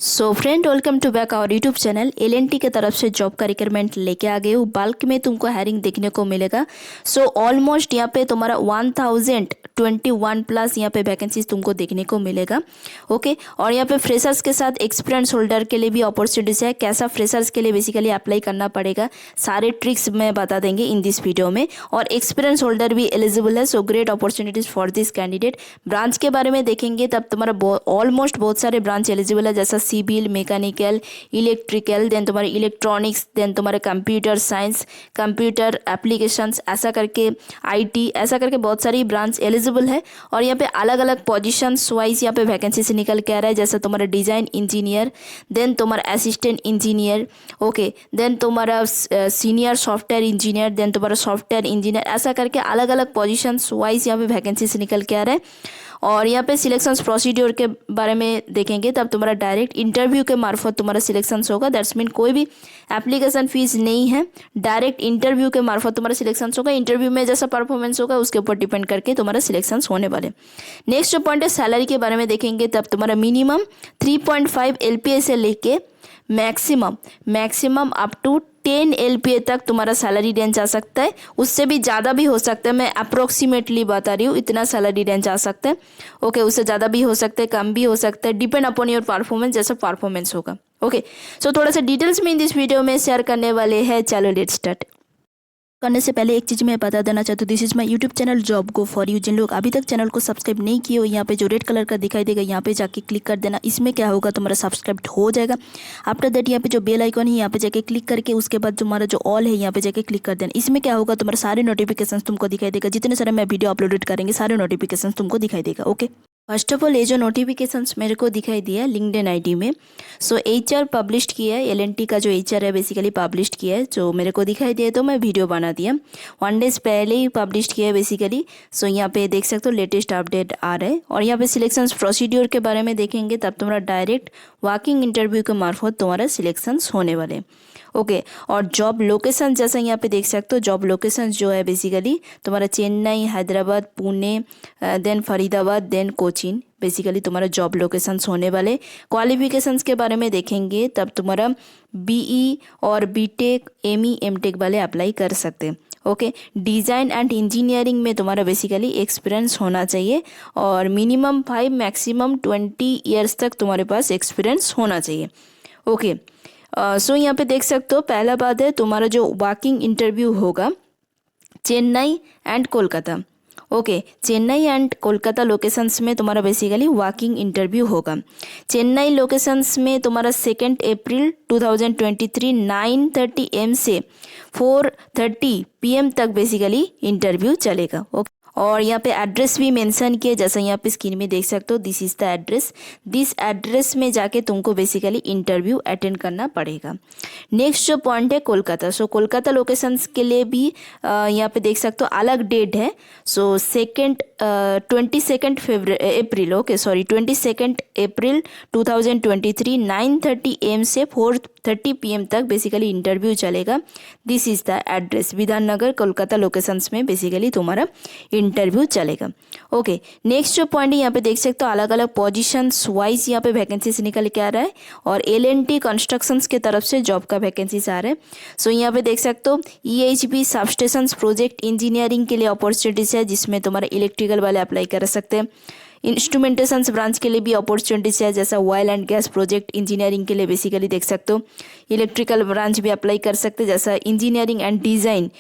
So friend, welcome to back our YouTube channel. LNT के तरफ से जॉब का रिक्वायरमेंट लेके आ गए हूँ। बल्क में तुमको हायरिंग देखने को मिलेगा। सो ऑलमोस्ट यहाँ पे तुम्हारा 1021 प्लस यहाँ पे वैकेंसीज तुमको देखने को मिलेगा। ओके, और यहाँ पे फ्रेशर्स के साथ एक्सपीरियंस होल्डर के लिए भी अपॉर्चुनिटीज है। कैसा फ्रेशर्स के लिए बेसिकली अप्लाई करना पड़ेगा, सारे ट्रिक्स मैं बता देंगे इन दिस वीडियो में। और एक्सपीरियंस होल्डर भी एलिजिबल है, so great opportunities for this candidate. Branch के बारे में देखेंगे तब तुम्हारा ऑलमोस्ट बहुत सारे ब्रांच एलिजिबल है, जैसा सिविल, मैकेनिकल, इलेक्ट्रिकल, देन तुम्हारे इलेक्ट्रॉनिक्स, देन तुम्हारे कंप्यूटर साइंस, कंप्यूटर एप्लीकेशंस, ऐसा करके आईटी, ऐसा करके बहुत सारी ब्रांच एलिजिबल है। और यहाँ पे अलग अलग पोजीशंस वाइज यहाँ पे वैकेंसी से निकल के आ रहा है, जैसा तुम्हारा डिज़ाइन इंजीनियर, देन तुम्हारा असिस्टेंट इंजीनियर, ओके, देन तुम्हारा सीनियर सॉफ्टवेयर इंजीनियर, देन तुम्हारा सॉफ्टवेयर इंजीनियर, ऐसा करके अलग अलग पोजीशंस वाइज यहाँ पे वैकेंसी से निकल के आ रहा है। और यहाँ पे सिलेक्शंस प्रोसीड्योर के बारे में देखेंगे तब तुम्हारा डायरेक्ट इंटरव्यू के मार्फत तुम्हारा सिलेक्शंस होगा। दैट्स मीन कोई भी एप्लीकेशन फीस नहीं है, डायरेक्ट इंटरव्यू के मार्फत तुम्हारा सिलेक्शंस होगा। इंटरव्यू में जैसा परफॉर्मेंस होगा उसके ऊपर डिपेंड करके तुम्हारा सिलेक्शंस होने वाले। नेक्स्ट जो पॉइंट है सैलरी के बारे में देखेंगे तब तुम्हारा मिनिमम 3.5 LPA से लेके मैक्सिमम अप टू 10 LPA तक तुम्हारा सैलरी रेंज आ सकता है। उससे भी ज़्यादा भी हो सकता है, मैं अप्रोक्सीमेटली बता रही हूँ, इतना सैलरी रेंज आ सकता है। ओके, उससे ज़्यादा भी हो सकता है, कम भी हो सकता है, डिपेंड अपॉन योर परफॉर्मेंस, जैसा परफॉर्मेंस होगा। ओके, सो थोड़ा सा डिटेल्स में इन दिस वीडियो में शेयर करने वाले हैं। चलो लेट्स स्टार्ट। करने से पहले एक चीज़ मैं बता देना चाहती हूँ, this is my YouTube channel job go for you. जिन लोग अभी तक चैनल को सब्सक्राइब नहीं किए हो, यहाँ पे जो रेड कलर का दिखाई देगा यहाँ पे जाके क्लिक कर देना। इसमें क्या होगा, तुम्हारा सब्सक्राइब हो जाएगा। आफ्टर दैट यहाँ पे जो बेल आइकन है यहाँ पे जाके क्लिक करके उसके बाद तुम्हारा जो ऑल है यहाँ पे जाके क्लिक कर देना। इसमें क्या होगा, तुम्हारे सारे नोटिफिकेशन तुमको दिखाई देगा, जितने सारे मैं वीडियो अपलोडेड करेंगे सारे नोटिफिकेशन तुमको दिखाई देगा। ओके, फर्स्ट ऑफ ऑल ये जो नोटिफिकेशंस मेरे को दिखाई दिया लिंक्डइन आईडी में, सो HR पब्लिश किया है, एलएनटी का जो HR है बेसिकली पब्लिश किया है, जो मेरे को दिखाई दिया तो मैं वीडियो बना दिया। 1 डेज पहले ही पब्लिश किया है बेसिकली। सो यहाँ पे देख सकते हो लेटेस्ट अपडेट आ रहा है। और यहाँ पे सिलेक्शंस प्रोसीड्योर के बारे में देखेंगे तब तुम्हारा डायरेक्ट वॉकिंग इंटरव्यू के मार्फत तुम्हारा सिलेक्शंस होने वाले। ओके, और जॉब लोकेशन जैसा यहाँ पे देख सकते हो, जॉब लोकेशन जो है बेसिकली तुम्हारा Chennai, Hyderabad, Pune, then Faridabad, then Cochin, basically तुम्हारा जॉब लोकेशंस होने वाले। क्वालिफिकेशंस के बारे में देखेंगे तब तुम्हारा BE और BTech, ME, MTech वाले अप्लाई कर सकते हैं। ओके, डिज़ाइन एंड इंजीनियरिंग में तुम्हारा बेसिकली एक्सपीरियंस होना चाहिए और मिनिमम 5 मैक्सिमम 20 ईयर्स तक तुम्हारे पास एक्सपीरियंस होना चाहिए। ओके, सो यहाँ पे देख सकते हो, पहला बात है तुम्हारा जो वॉकिंग इंटरव्यू होगा Chennai and Kolkata. Okay, Chennai and Kolkata locations में तुम्हारा बेसिकली वॉकिंग इंटरव्यू होगा। चेन्नई लोकेशंस में तुम्हारा 2 अप्रैल 2023 9:30 AM से 4:30 PM तक बेसिकली इंटरव्यू चलेगा। ओके, और यहाँ पे एड्रेस भी मेंशन किया, जैसा यहाँ पे स्क्रीन में देख सकते हो, this is the address. This address में जाके तुमको बेसिकली इंटरव्यू अटेंड करना पड़ेगा। नेक्स्ट जो पॉइंट है कोलकाता, सो कोलकाता लोकेशंस के लिए भी यहाँ पे देख सकते हो अलग डेट है। सो 22 अप्रैल 2023 9:30 AM से 4:30 PM तक बेसिकली इंटरव्यू चलेगा। दिस इज़ द एड्रेस, विधान नगर कोलकाता लोकेशंस में बेसिकली तुम्हारा इंटरव्यू चलेगा। ओके, नेक्स्ट जो पॉइंट है यहाँ पे देख सकते हो अलग अलग पोजीशंस वाइज यहाँ पे वैकेंसीज निकल के आ रहा है और एलएनटी कंस्ट्रक्शंस के तरफ से जॉब का वैकेंसीज आ रहा है। सो यहाँ पे देख सकते हो EHB सबस्टेशंस प्रोजेक्ट इंजीनियरिंग के लिए अपॉर्चुनिटीज है, जिसमें तुम्हारा इलेक्ट्रिकल वाले अप्लाई कर सकते हैं। इंस्ट्रूमेंटेशंस ब्रांच के लिए भी अपॉर्चुनिटीज है, जैसा oil and gas project engineering के लिए बेसिकली देख सकते हो। इलेक्ट्रिकल ब्रांच भी अप्लाई कर सकते हैं, जैसा इंजीनियरिंग एंड डिज़ाइन।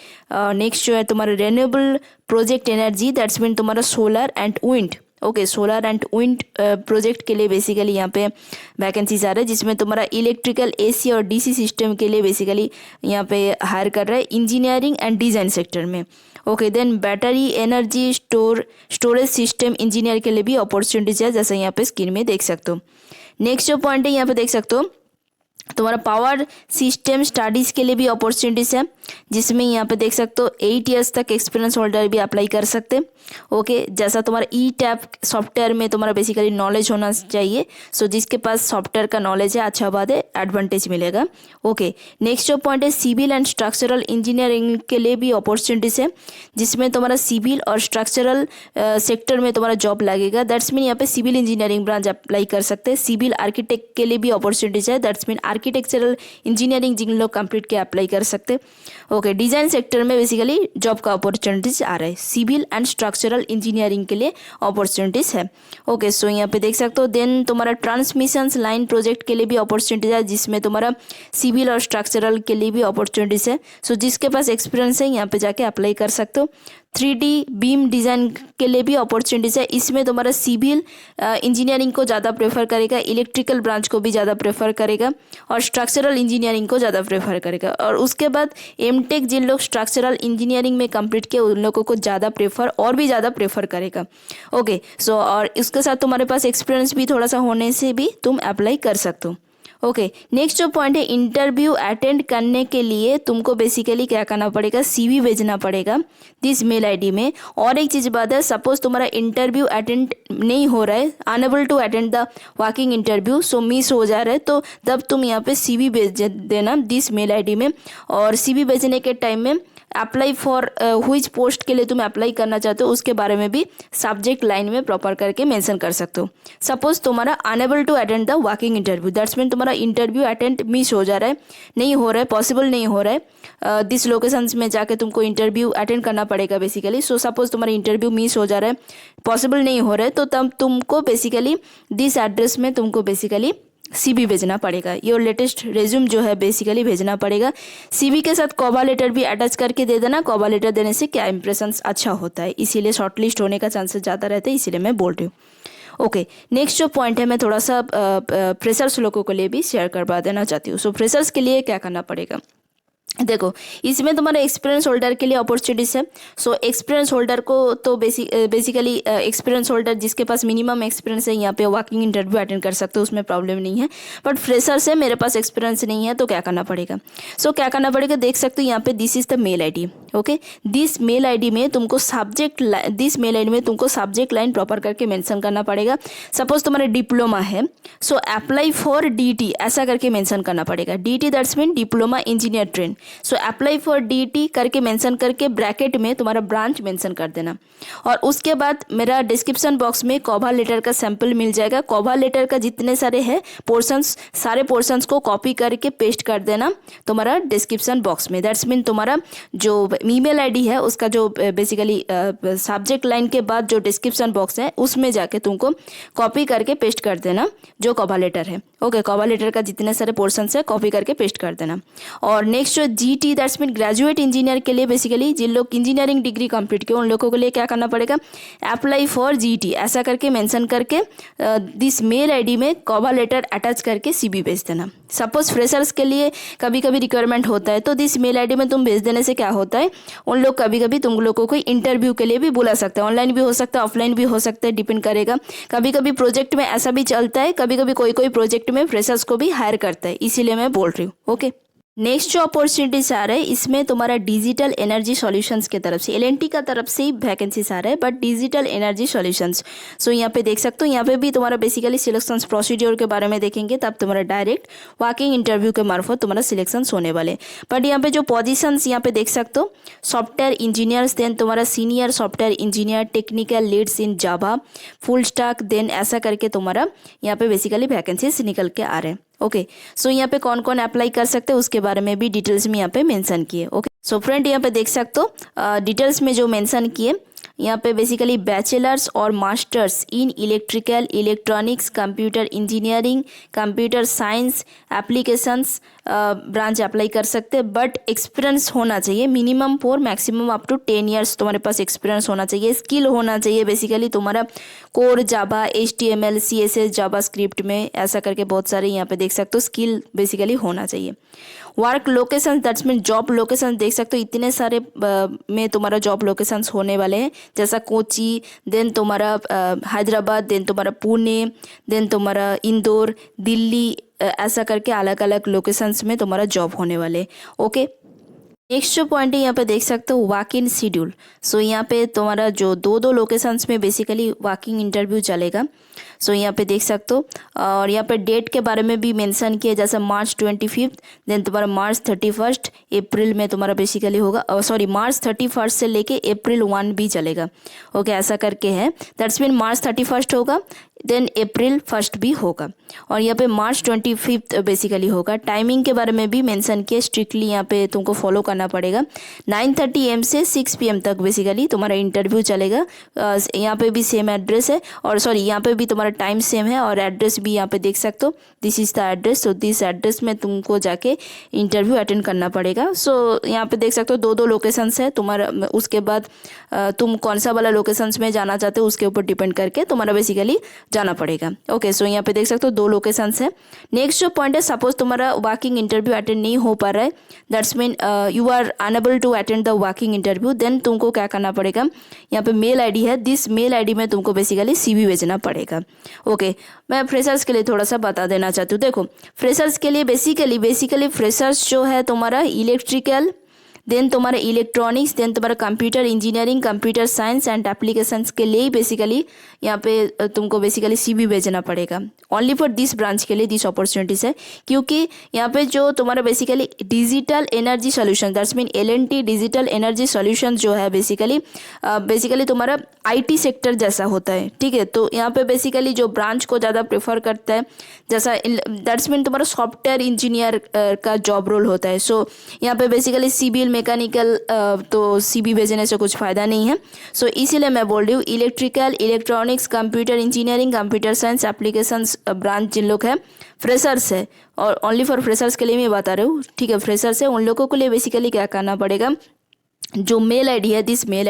नेक्स्ट जो है तुम्हारा renewable project energy, that's mean तुम्हारा solar and wind. Okay, solar and wind project के लिए बेसिकली यहाँ पे वैकेंसीज आ रहा है, जिसमें तुम्हारा इलेक्ट्रिकल AC और DC सिस्टम के लिए बेसिकली यहाँ पे हायर कर रहा है इंजीनियरिंग एंड डिज़ाइन सेक्टर में। Okay, then battery energy storage system engineer के लिए भी अपॉर्चुनिटीज है, जैसा यहाँ पे स्क्रीन में देख सकते हो। नेक्स्ट जो पॉइंट है यहाँ पे देख सकते हो तुम्हारा पावर सिस्टम स्टडीज़ के लिए भी अपॉर्चुनिटीज़ है, जिसमें यहाँ पे देख सकते हो 8 इयर्स तक एक्सपीरियंस होल्डर भी अप्लाई कर सकते। ओके, जैसा तुम्हारा ई टैप सॉफ्टवेयर में तुम्हारा बेसिकली नॉलेज होना चाहिए। सो जिसके पास सॉफ्टवेयर का नॉलेज है, अच्छा बात है, एडवांटेज मिलेगा। ओके, नेक्स्ट जो पॉइंट है सिविल एंड स्ट्रक्चरल इंजीनियरिंग के लिए भी अपॉर्चुनिटीज़ है, जिसमें तुम्हारा सिविल और स्ट्रक्चरल सेक्टर में तुम्हारा जॉब लगेगा। दैट्स मीन यहाँ पे सिविल इंजीनियरिंग ब्रांच अप्लाई कर सकते हैं। सिविल आर्किटेक्ट के लिए भी अपॉर्चुनिटीज़ है, दैट्स मीन आर्किटेक्चरल इंजीनियरिंग जिन लोग कंप्लीट के अप्लाई कर सकते। ओके, डिज़ाइन सेक्टर में बेसिकली जॉब का अपॉर्चुनिटीज़ आ रहा है, सिविल एंड स्ट्रक्चरल इंजीनियरिंग के लिए अपॉर्चुनिटीज़ है। ओके, सो यहाँ पे देख सकते हो। देन तुम्हारा ट्रांसमिशंस लाइन प्रोजेक्ट के लिए भी अपॉर्चुनिटीज़ है, जिसमें तुम्हारा सिविल और स्ट्रक्चरल के लिए भी अपॉर्चुनिटीज़ है। सो जिसके पास एक्सपीरियंस है यहाँ पे जाके अप्लाई कर सकते हो। 3D बीम डिज़ाइन के लिए भी अपॉर्चुनिटीज़ है, इसमें तुम्हारा सिविल इंजीनियरिंग को ज़्यादा प्रेफर करेगा, इलेक्ट्रिकल ब्रांच को भी ज़्यादा प्रेफर करेगा और स्ट्रक्चरल इंजीनियरिंग को ज़्यादा प्रेफर करेगा। और उसके बाद एमटेक जिन लोग स्ट्रक्चरल इंजीनियरिंग में कंप्लीट किए उन लोगों को ज़्यादा प्रेफर और भी ज़्यादा प्रेफर करेगा। ओके, सो और इसके साथ तुम्हारे पास एक्सपीरियंस भी थोड़ा सा होने से भी तुम अप्लाई कर सकते हो। ओके, नेक्स्ट जो पॉइंट है इंटरव्यू अटेंड करने के लिए तुमको बेसिकली क्या करना पड़ेगा, CV भेजना पड़ेगा दिस मेल ID में। और एक चीज़ बात है, सपोज तुम्हारा इंटरव्यू अटेंड नहीं हो रहा है, unable to attend the walking interview, so miss हो जा रहा है, तो तब तुम यहाँ पे CV भेज देना दिस मेल ID में। और CV भेजने के टाइम में अप्लाई फॉर व्हिच पोस्ट के लिए तुम अप्लाई करना चाहते हो उसके बारे में भी सब्जेक्ट लाइन में प्रॉपर करके मेंशन कर सकते हो। सपोज तुम्हारा unable to attend the walking interview, that's mean तुम्हारा इंटरव्यू अटेंड मिस हो जा रहा है, नहीं हो रहा है, पॉसिबल नहीं हो रहा है, दिस लोकेशंस में जाके तुमको इंटरव्यू अटेंड करना पड़ेगा बेसिकली। सो सपोज तुम्हारा इंटरव्यू मिस हो जा रहा है, पॉसिबल नहीं हो रहा है, तो तब तुमको बेसिकली दिस एड्रेस में तुमको बेसिकली CV भेजना पड़ेगा, योर लेटेस्ट रेज्यूम जो है बेसिकली भेजना पड़ेगा। CV के साथ कवर लेटर भी अटैच करके दे देना। कवर लेटर देने से क्या इंप्रेशंस अच्छा होता है, इसीलिए शॉर्टलिस्ट होने का चांसेस ज़्यादा रहते हैं, इसीलिए मैं बोल रही हूँ। ओके, नेक्स्ट जो पॉइंट है मैं थोड़ा सा फ्रेशर्स लोगों के लिए भी शेयर करवा देना चाहती हूँ। सो फ्रेशर्स के लिए क्या करना पड़ेगा, देखो इसमें तुम्हारा एक्सपीरियंस होल्डर के लिए अपॉर्चुनिटीज़ है। सो एक्सपीरियंस होल्डर को तो बेसिकली एक्सपीरियंस होल्डर जिसके पास मिनिमम एक्सपीरियंस है यहाँ पे वॉकिंग इंटरव्यू अटेंड कर सकते हो, उसमें प्रॉब्लम नहीं है। बट फ्रेशर से मेरे पास एक्सपीरियंस नहीं है तो क्या करना पड़ेगा, सो क्या करना पड़ेगा, देख सकते हो यहाँ पे this is the mail ID। Okay, this mail ID में तुमको सब्जेक्ट लाइन प्रॉपर करके मेंशन करना पड़ेगा। सपोज तुम्हारा डिप्लोमा है, सो अप्लाई फॉर DT ऐसा करके मेंशन करना पड़ेगा। DT that's mean diploma engineer train. So apply for DT करके मेंशन करके ब्रैकेट में तुम्हारा ब्रांच मेंशन कर देना। और उसके बाद मेरा डिस्क्रिप्शन बॉक्स में कवर लेटर का सैंपल मिल जाएगा। कवर लेटर का जितने सारे हैं पोर्शंस, सारे पोर्शंस को कॉपी करके पेस्ट कर देना तुम्हारा डिस्क्रिप्शन बॉक्स में। दैट्स मीन तुम्हारा जो ईमेल ID है उसका जो बेसिकली सब्जेक्ट लाइन के बाद जो डिस्क्रिप्शन बॉक्स है उसमें जाके तुमको कॉपी करके पेस्ट कर देना जो कवर लेटर है। ओके, कवर लेटर का जितने सारे पोर्शंस है कॉपी करके पेस्ट कर देना। और नेक्स्ट जो GT that's mean graduate engineer के लिए बेसिकली जिन लोग इंजीनियरिंग डिग्री कंप्लीट किए उन लोगों के लिए क्या करना पड़ेगा, अप्लाई फॉर GT ऐसा करके मेंशन करके दिस मेल ID में कवर लेटर अटैच करके CV भेज देना। सपोज फ्रेशर्स के लिए कभी कभी रिक्वायरमेंट होता है तो दिस मेल ID में तुम भेज देने से क्या होता है, उन लोग कभी कभी तुम लोगों को इंटरव्यू के लिए भी बुला सकते हैं। ऑनलाइन भी हो सकता है, ऑफलाइन भी हो सकता है, डिपेंड करेगा। कभी कभी प्रोजेक्ट में ऐसा भी चलता है, कभी कभी कोई प्रोजेक्ट में फ्रेशर्स को भी हायर करता है, इसीलिए मैं बोल रही हूँ। ओके, नेक्स्ट जो अपॉर्चुनिटीज आ रहा है इसमें तुम्हारा डिजिटल एनर्जी सॉल्यूशंस की तरफ से L&T का तरफ से ही वैकेंसीज आ रहा है, बट डिजिटल एनर्जी सॉल्यूशंस। सो यहाँ पे देख सकते हो, यहाँ पे भी तुम्हारा बेसिकली सिलेक्शंस प्रोसीड्योर के बारे में देखेंगे, तब तुम्हारा डायरेक्ट वॉकिंग इंटरव्यू के मार्फत तुम्हारा सिलेक्शंस होने वाले। बट यहाँ पे जो पोजीशंस यहाँ पे देख सकते हो, सॉफ्टवेयर इंजीनियर्स, देन तुम्हारा senior software engineer, technical leads in Java, full stack, then ऐसा करके तुम्हारा यहाँ पे बेसिकली वैकेंसीज निकल के आ रहे हैं। ओके, सो यहाँ पे कौन कौन अप्लाई कर सकते हैं उसके बारे में भी डिटेल्स में यहाँ पे मेंशन किए। ओके, सो फ्रेंड यहाँ पे देख सकते हो डिटेल्स में जो मेंशन किए यहाँ पे बेसिकली बैचलर्स और masters in electrical, electronics, computer engineering, computer science, applications branch apply कर सकते हैं। बट एक्सपीरियंस होना चाहिए minimum 4 maximum up to 10 years तुम्हारे पास एक्सपीरियंस होना चाहिए। स्किल होना चाहिए बेसिकली तुम्हारा कोर जावा, HTML, CSS, जावा स्क्रिप्ट में ऐसा करके बहुत सारे यहाँ पे देख सकते हो स्किल बेसिकली होना चाहिए। Work location that's mean job location देख सकते हो, इतने सारे में तुम्हारा जॉब लोकेशंस होने वाले हैं, जैसा कोची, देन तुम्हारा हैदराबाद, देन तुम्हारा पुणे, देन तुम्हारा इंदौर, दिल्ली, ऐसा करके अलग अलग लोकेशंस में तुम्हारा जॉब होने वाले। ओके, नेक्स्ट जो पॉइंट है यहाँ पे देख सकते हो वॉक इन शेड्यूल। सो यहाँ पे तुम्हारा जो दो दो लोकेशंस में बेसिकली वॉकिंग इंटरव्यू चलेगा। सो यहाँ पे देख सकते हो, और यहाँ पे डेट के बारे में भी मेंशन किया, जैसा March 25, देन तुम्हारा March 31, अप्रैल में तुम्हारा बेसिकली होगा, सॉरी March 31 से लेके April 1 भी चलेगा। ओके, ऐसा करके है, दैट्स मीन March 31 होगा, देन April 1 भी होगा, और यहाँ पे March 25 बेसिकली होगा। टाइमिंग के बारे में भी मेंशन किया, स्ट्रिक्टली यहाँ पे तुमको फॉलो करना पड़ेगा। 9:30 AM से 6 PM तक बेसिकली तुम्हारा इंटरव्यू चलेगा। यहाँ पे भी सेम एड्रेस है, और सॉरी यहाँ पे भी तुम्हारा टाइम सेम है, और एड्रेस भी यहाँ पे देख सकते हो, this is the address. So this address में तुमको जाके इंटरव्यू अटेंड करना पड़ेगा। सो यहाँ पे देख सकते हो दो लोकेशंस है तुम्हारा, उसके बाद तुम कौन सा वाला लोकेशंस में जाना चाहते हो उसके ऊपर डिपेंड करके तुम्हारा बेसिकली जाना पड़ेगा। ओके, सो यहाँ पे देख सकते हो 2 लोकेशंस है। नेक्स्ट जो पॉइंट है, सपोज तुम्हारा वॉकिंग इंटरव्यू अटेंड नहीं हो पा रहा है, that's mean you are unable to attend the walking interview, then तुमको क्या करना पड़ेगा, यहाँ पे मेल आईडी है, दिस मेल आईडी में तुमको बेसिकली CV भेजना पड़ेगा। ओके, मैं फ्रेशर्स के लिए थोड़ा सा बता देना चाहती हूँ। देखो, फ्रेशर्स के लिए बेसिकली फ्रेशर्स जो है तुम्हारा इलेक्ट्रिकल, देन तुम्हारा इलेक्ट्रॉनिक्स, देन तुम्हारा computer engineering, computer science and applications के लिए बेसिकली यहाँ पे तुमको बेसिकली CV भेजना पड़ेगा। ओनली फॉर दिस ब्रांच के लिए दिस अपॉर्चुनिटीज है, क्योंकि यहाँ पे जो तुम्हारा basically digital energy solution, that's mean LNT digital energy solution जो है बेसिकली तुम्हारा IT सेक्टर जैसा होता है। ठीक है, तो यहाँ पे बेसिकली जो ब्रांच को ज़्यादा प्रेफर करता है, जैसा दैट्स मीन तुम्हारा सॉफ्टवेयर इंजीनियर का जॉब रोल होता है। सो यहाँ पे बेसिकली सिविल मैकेनिकल तो CV भेजने से कुछ फ़ायदा नहीं है। सो इसीलिए मैं बोल रही हूँ electrical, electronics, computer engineering, computer science, applications branch जिन लोग हैं फ्रेशर्स है, और ओनली फॉर फ्रेशर्स के लिए मैं बता रही हूँ। ठीक है, फ्रेशर्स है, उन लोगों के लिए बेसिकली क्या करना पड़ेगा, जो मेल आईडी है, दिस मेल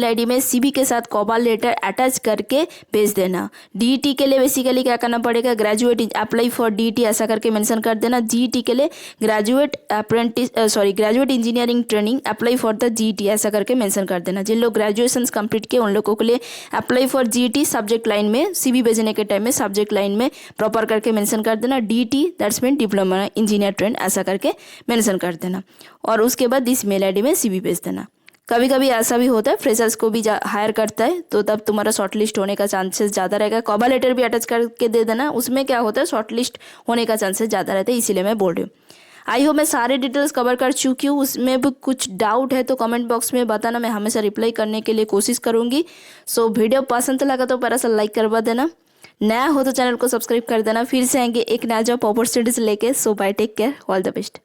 आईडी में CV के साथ कॉवर लेटर अटैच करके भेज देना। DET के लिए बेसिकली क्या करना पड़ेगा, ग्रेजुएट अप्लाई फॉर DET ऐसा करके मेंशन कर देना। GET के लिए graduate engineering training apply for the GET ऐसा करके मेंशन कर देना। जिन लोग ग्रेजुएशन कंप्लीट किए उन लोगों के लिए apply for GET subject line में CV भेजने के टाइम में सब्जेक्ट लाइन में प्रॉपर करके मेंशन कर देना। DET that's mean diploma engineer trend ऐसा करके मेंशन कर देना, और उसके बाद दिस मेल आईडी में CV भेज देना। कभी कभी ऐसा भी होता है फ्रेशर्स को भी हायर करता है, तो तब तुम्हारा शॉर्टलिस्ट होने का चांसेस ज़्यादा रहेगा। कवर लेटर भी अटैच करके दे देना, उसमें क्या होता है शॉर्टलिस्ट होने का चांसेस ज़्यादा रहता है, इसीलिए मैं बोल रही हूँ। आई होप मैं सारे डिटेल्स कवर कर चुकी हूँ। उसमें भी कुछ डाउट है तो कमेंट बॉक्स में बताना, मैं हमेशा रिप्लाई करने के लिए कोशिश करूँगी। सो वीडियो पसंद लगा तो प्यारा सा लाइक करवा देना, नया हो तो चैनल को सब्सक्राइब कर देना। फिर से आएंगे एक नया जॉब अपॉर्चुनिटीज लेके। So bye, take care, all the best.